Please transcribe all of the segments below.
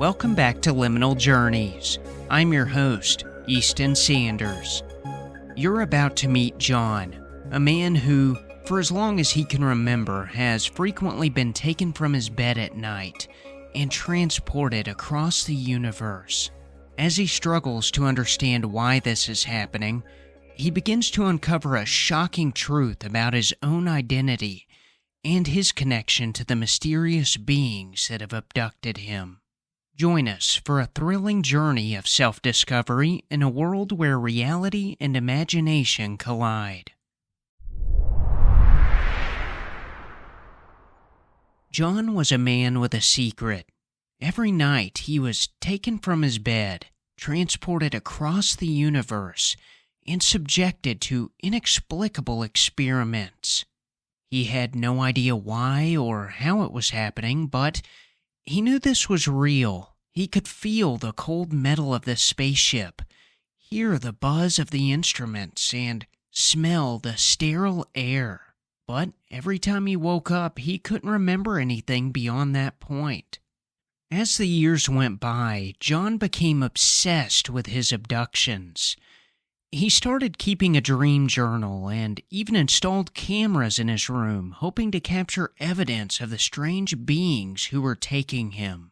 Welcome back to Liminal Journeys. I'm your host, Easton Sanders. You're about to meet John, a man who, for as long as he can remember, has frequently been taken from his bed at night and transported across the universe. As he struggles to understand why this is happening, he begins to uncover a shocking truth about his own identity and his connection to the mysterious beings that have abducted him. Join us for a thrilling journey of self-discovery in a world where reality and imagination collide. John was a man with a secret. Every night he was taken from his bed, transported across the universe, and subjected to inexplicable experiments. He had no idea why or how it was happening, but he knew this was real. He could feel the cold metal of the spaceship, hear the buzz of the instruments, and smell the sterile air. But every time he woke up, he couldn't remember anything beyond that point. As the years went by, John became obsessed with his abductions. He started keeping a dream journal and even installed cameras in his room, hoping to capture evidence of the strange beings who were taking him.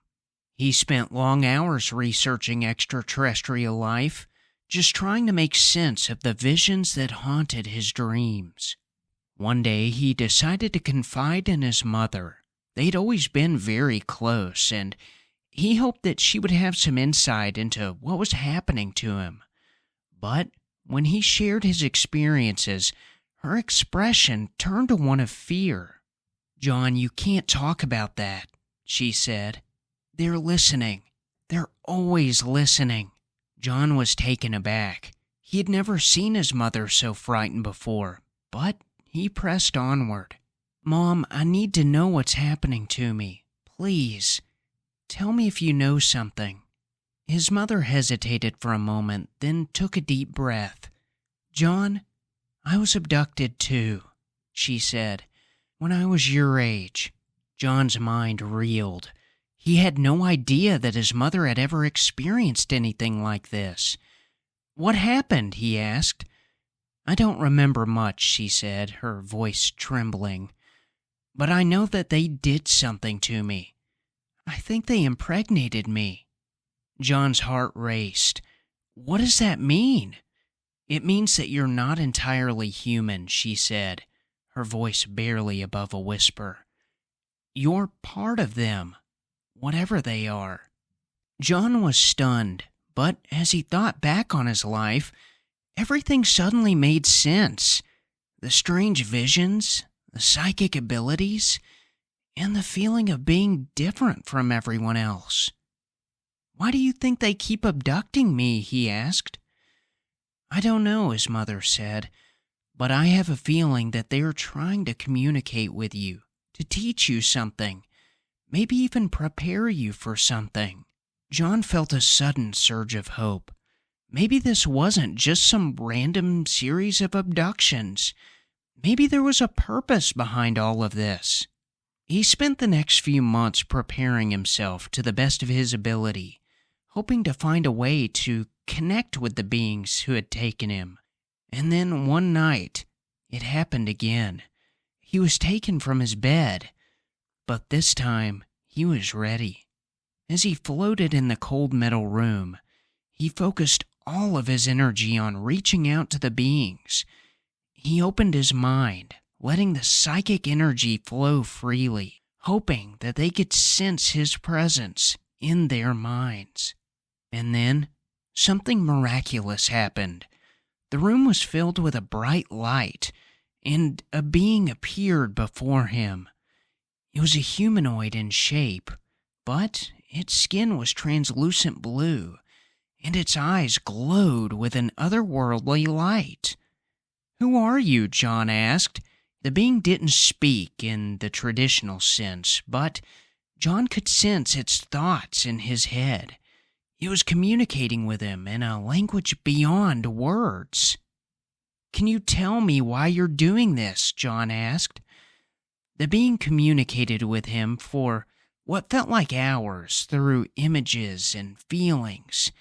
He spent long hours researching extraterrestrial life, just trying to make sense of the visions that haunted his dreams. One day, he decided to confide in his mother. They'd always been very close, and he hoped that she would have some insight into what was happening to him. But when he shared his experiences, her expression turned to one of fear. "John, you can't talk about that," she said. "They're listening. They're always listening." John was taken aback. He had never seen his mother so frightened before, but he pressed onward. "Mom, I need to know what's happening to me. Please, tell me if you know something." His mother hesitated for a moment, then took a deep breath. "John, I was abducted too," she said, "when I was your age." John's mind reeled. He had no idea that his mother had ever experienced anything like this. "What happened?" he asked. "I don't remember much," she said, her voice trembling. "But I know that they did something to me. I think they impregnated me." John's heart raced. "What does that mean?" "It means that you're not entirely human," she said, her voice barely above a whisper. "You're part of them, whatever they are." John was stunned, but as he thought back on his life, everything suddenly made sense. The strange visions, the psychic abilities, and the feeling of being different from everyone else. "Why do you think they keep abducting me?" he asked. "I don't know," his mother said, "but I have a feeling that they are trying to communicate with you, to teach you something, maybe even prepare you for something." John felt a sudden surge of hope. Maybe this wasn't just some random series of abductions. Maybe there was a purpose behind all of this. He spent the next few months preparing himself to the best of his ability, hoping to find a way to connect with the beings who had taken him. And then one night, it happened again. He was taken from his bed, but this time he was ready. As he floated in the cold metal room, he focused all of his energy on reaching out to the beings. He opened his mind, letting the psychic energy flow freely, hoping that they could sense his presence in their minds. And then, something miraculous happened. The room was filled with a bright light, and a being appeared before him. It was a humanoid in shape, but its skin was translucent blue, and its eyes glowed with an otherworldly light. "Who are you?" John asked. The being didn't speak in the traditional sense, but John could sense its thoughts in his head. It was communicating with him in a language beyond words. "Can you tell me why you're doing this?" John asked. The being communicated with him for what felt like hours, through images and feelings.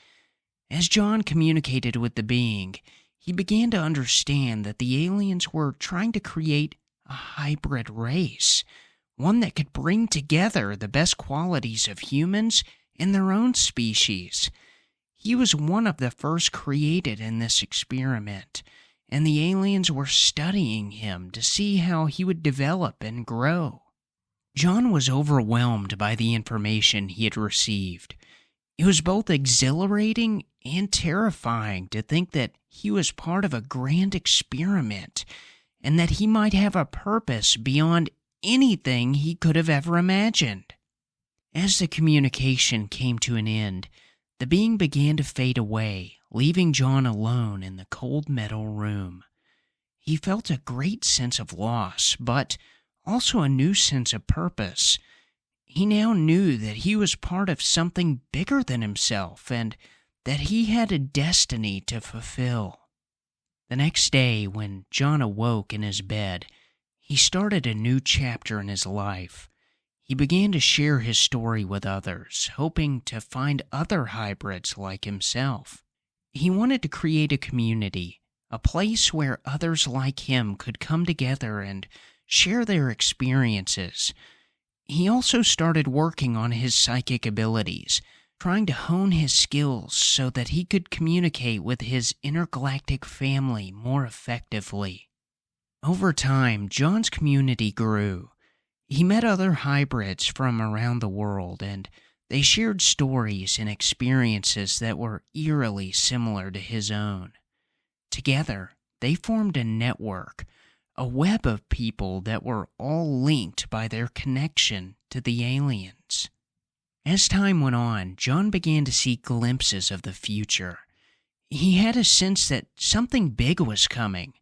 As John communicated with the being, he began to understand that the aliens were trying to create a hybrid race, one that could bring together the best qualities of humans and their own species. He was one of the first created in this experiment, and the aliens were studying him to see how he would develop and grow. John was overwhelmed by the information he had received. It was both exhilarating and terrifying to think that he was part of a grand experiment and that he might have a purpose beyond anything he could have ever imagined. As the communication came to an end, the being began to fade away, leaving John alone in the cold metal room. He felt a great sense of loss, but also a new sense of purpose. He now knew that he was part of something bigger than himself and that he had a destiny to fulfill. The next day, when John awoke in his bed, he started a new chapter in his life. He began to share his story with others, hoping to find other hybrids like himself. He wanted to create a community, a place where others like him could come together and share their experiences. He also started working on his psychic abilities, trying to hone his skills so that he could communicate with his intergalactic family more effectively. Over time, John's community grew. He met other hybrids from around the world, and they shared stories and experiences that were eerily similar to his own. Together, they formed a network, a web of people that were all linked by their connection to the aliens. As time went on, John began to see glimpses of the future. He had a sense that something big was coming,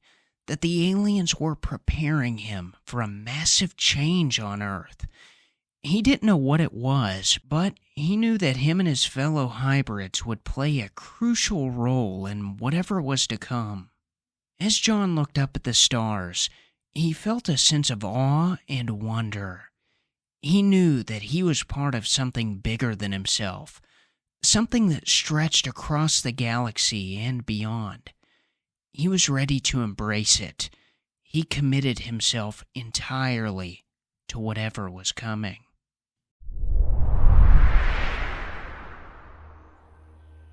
that the aliens were preparing him for a massive change on Earth. He didn't know what it was, but he knew that him and his fellow hybrids would play a crucial role in whatever was to come. As John looked up at the stars, he felt a sense of awe and wonder. He knew that he was part of something bigger than himself, something that stretched across the galaxy and beyond. He was ready to embrace it. He committed himself entirely to whatever was coming.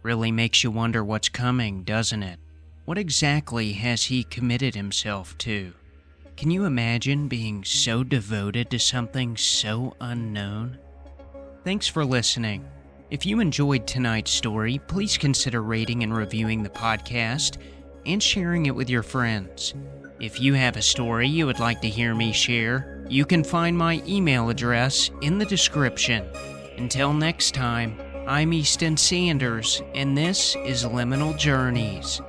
Really makes you wonder what's coming, doesn't it? What exactly has he committed himself to? Can you imagine being so devoted to something so unknown? Thanks for listening. If you enjoyed tonight's story, please consider rating and reviewing the podcast and sharing it with your friends. If you have a story you would like to hear me share, you can find my email address in the description. Until next time, I'm Easton Sanders, and this is Liminal Journeys.